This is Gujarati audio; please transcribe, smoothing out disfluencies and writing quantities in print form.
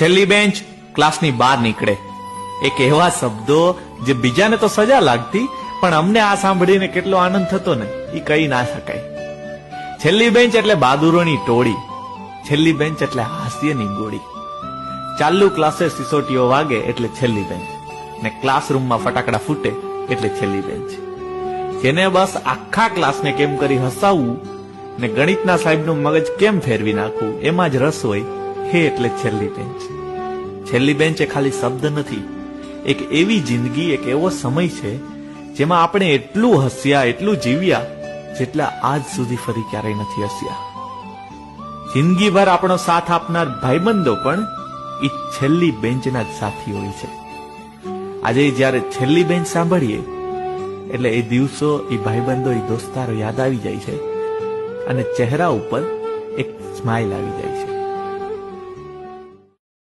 છેલ્લી બેન્ચ ક્લાસની બહાર નીકળે. એક એવા શબ્દો જે બીજાને તો સજા લાગતી, પણ અમને આ સાંભળીને કેટલો આનંદ થતો ને એ કહી ના શકાય. છેલ્લી બેન્ચ એટલે બહાદુરોની ટોળી, છેલ્લી બેન્ચ એટલે હાસ્યની ગોળી. ચાલુ ક્લાસે સિસોટીઓ વાગે એટલે છેલ્લી બેન્ચ, ને ક્લાસરૂમમાં ફટાકડા ફૂટે એટલે છેલ્લી બેન્ચ. જેને બસ આખા ક્લાસને કેમ કરી હસાવવું ને ગણિતના સાહેબનું મગજ કેમ ફેરવી નાખવું એમાં જ રસ હોય, હે એટલે છેલ્લી બેન્ચ. છેલ્લી બેન્ચ એ ખાલી શબ્દ નથી, એક એવી જિંદગી, એક એવો સમય છે જેમાં આપણે એટલું હસ્યા, એટલું જીવ્યા જેટલા આજ સુધી ફરી ક્યારેય નથી હસ્યા. જિંદગીભર આપણો સાથ આપનાર ભાઈબંધો પણ એ છેલ્લી બેન્ચના જ સાથી હોય છે. આજે જયારે છેલ્લી બેન્ચ સાંભળીએ એટલે એ દિવસો, એ ભાઈબંધો, એ દોસ્તારો યાદ આવી જાય છે અને ચહેરા ઉપર એક સ્માઇલ આવી જાય છે.